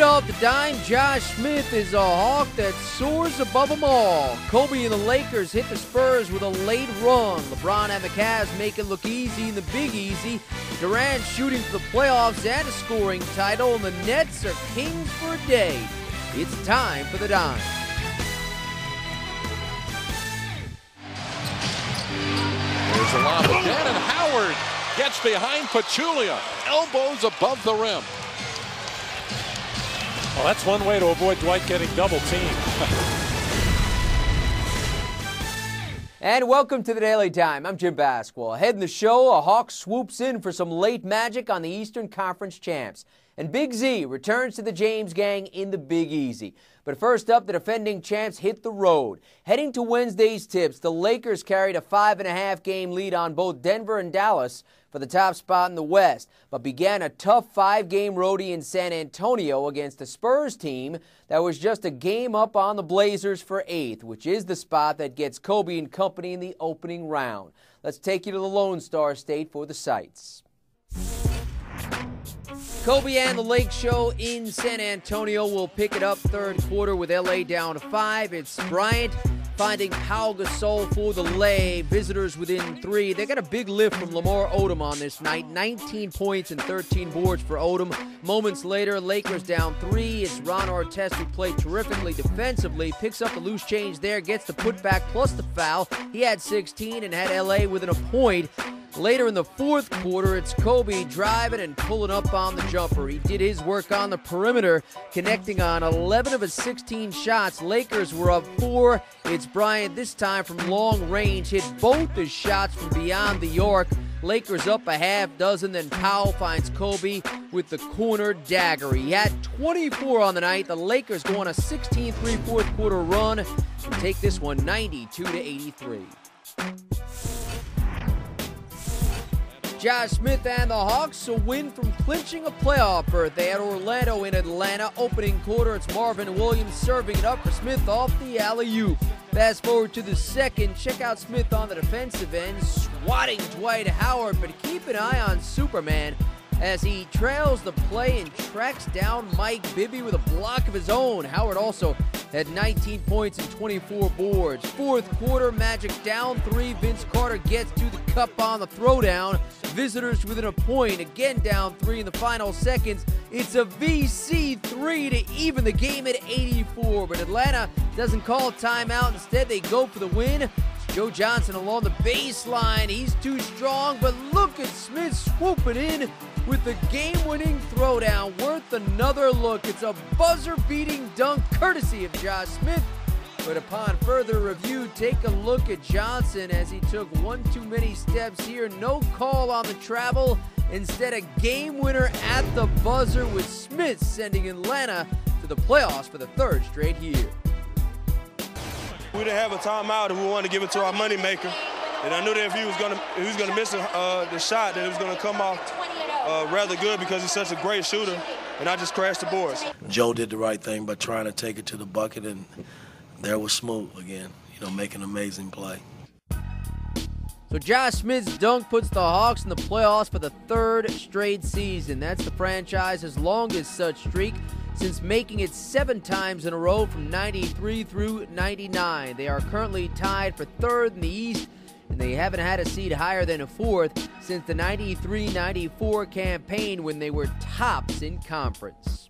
it off the dime. Josh Smith is a Hawk that soars above them all. Kobe and the Lakers hit the Spurs with a late run. LeBron and the Cavs make it look easy in the Big Easy. Durant shooting for the playoffs and a scoring title. And the Nets are kings for a day. It's time for the dime. There's a lob again, and Howard gets behind Pachulia. Elbows above the rim. Well, that's one way to avoid Dwight getting double teamed. And welcome to the Daily Time. I'm Jim Basquel. Ahead in the show, a Hawk swoops in for some late magic on the Eastern Conference champs. And Big Z returns to the James gang in the Big Easy. But first up, the defending champs hit the road. Heading to Wednesday's tips, the Lakers carried a 5.5 game lead on both Denver and Dallas for the top spot in the West, but began a tough 5-game roadie in San Antonio against the Spurs team that was just a game up on the Blazers for 8th, which is the spot that gets Kobe and company in the opening round. Let's take you to the Lone Star State for the sights. Kobe and the Lake Show in San Antonio will pick it up third quarter with LA down 5. It's Bryant finding Pau Gasol for the lay. Visitors within 3. They got a big lift from Lamar Odom on this night. 19 points and 13 boards for Odom. Moments later, Lakers down 3. It's Ron Artest, who played terrifically defensively. Picks up the loose change there, gets the putback plus the foul. He had 16 and had LA within a point. Later in the fourth quarter, it's Kobe driving and pulling up on the jumper. He did his work on the perimeter, connecting on 11 of his 16 shots. Lakers were up 4. It's Bryant, this time from long range, hit both his shots from beyond the arc. Lakers up a half dozen, then Powell finds Kobe with the corner dagger. He had 24 on the night. The Lakers go on a 16-3 fourth quarter run and take this one 92-83. Josh Smith and the Hawks a win from clinching a playoff berth. They had Orlando in Atlanta. Opening quarter, it's Marvin Williams serving it up for Smith off the alley-oop. Fast forward to the second. Check out Smith on the defensive end, swatting Dwight Howard, but keep an eye on Superman as he trails the play and tracks down Mike Bibby with a block of his own. Howard also had 19 points and 24 boards. Fourth quarter, Magic down 3. Vince Carter gets to the cup on the throwdown. Visitors within a point, again down 3 in the final seconds. It's a VC 3 to even the game at 84, but Atlanta doesn't call a timeout. Instead, they go for the win. It's Joe Johnson along the baseline. He's too strong, but look at Smith swooping in with the game-winning throwdown. Worth another look. It's a buzzer-beating dunk courtesy of Josh Smith. But upon further review, take a look at Johnson as he took one too many steps here. No call on the travel. Instead, a game winner at the buzzer, with Smith sending Atlanta to the playoffs for the third straight year. We didn't have a timeout, and we wanted to give it to our moneymaker. And I knew that if he was going to miss the shot, that it was going to come off rather good because he's such a great shooter. And I just crashed the boards. Joe did the right thing by trying to take it to the bucket, and there was Smoot again, making an amazing play. So Josh Smith's dunk puts the Hawks in the playoffs for the third straight season. That's the franchise's longest such streak since making it 7 times in a row from 93 through 99. They are currently tied for third in the East, and they haven't had a seed higher than a fourth since the 93-94 campaign when they were tops in conference.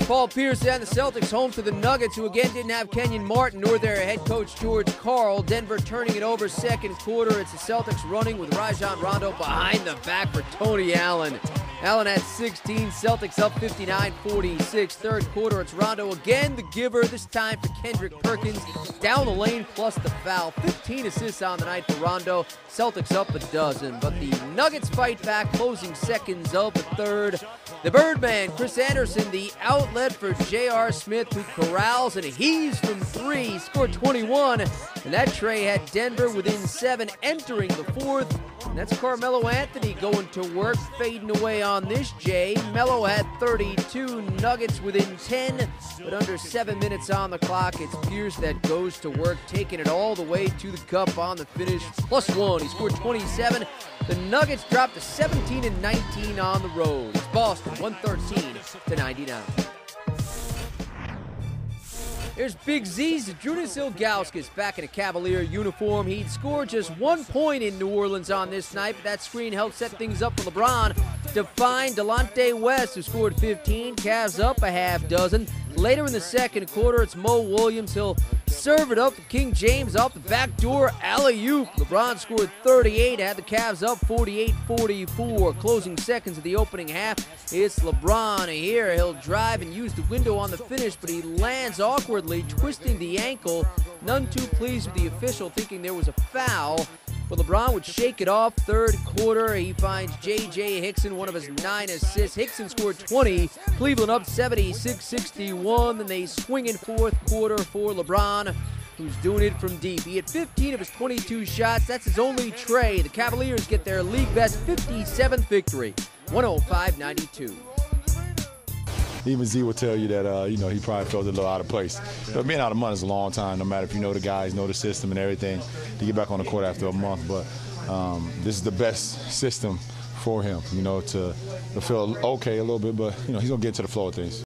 Paul Pierce and the Celtics home to the Nuggets, who again didn't have Kenyon Martin nor their head coach George Karl. Denver turning it over second quarter. It's the Celtics running with Rajon Rondo behind the back for Tony Allen. Allen at 16, Celtics up 59-46. Third quarter, it's Rondo again, the giver, this time for Kendrick Perkins. Down the lane plus the foul. 15 assists on the night for Rondo. Celtics up a dozen, but the Nuggets fight back, closing seconds of the third. The Birdman, Chris Anderson, the outlet for J.R. Smith, who corrals and heaves from 3, scored 21. And that tray had Denver within 7 entering the fourth. And that's Carmelo Anthony going to work, fading away on this J. Melo had 32, Nuggets within 10, but under 7 minutes on the clock. It's Pierce that goes to work, taking it all the way to the cup on the finish. +1, he scored 27. The Nuggets dropped to 17-19 on the road. It's Boston 113-99. Here's Big Z's Zydrunas Ilgauskas back in a Cavalier uniform. He'd scored just 1 point in New Orleans on this night, but that screen helped set things up for LeBron to find Delonte West, who scored 15. Cavs up a half dozen. Later in the second quarter, it's Mo Williams. He'll serve it up for King James off the backdoor alley-oop. LeBron scored 38, had the Cavs up 48-44. Closing seconds of the opening half, it's LeBron here. He'll drive and use the window on the finish, but he lands awkwardly, twisting the ankle. None too pleased with the official, thinking there was a foul. But LeBron would shake it off. Third quarter, he finds J.J. Hickson, one of his 9 assists. Hickson scored 20. Cleveland up 76-61. Then they swing in fourth quarter for LeBron, who's doing it from deep. He had 15 of his 22 shots. That's his only tray. The Cavaliers get their league best 57th victory, 105-92. Even Z will tell you that, he probably felt a little out of place. But being out of month is a long time, no matter if you know the guys, know the system and everything, to get back on the court after a month. But this is the best system for him, to feel okay a little bit. But, he's going to get into the flow of things.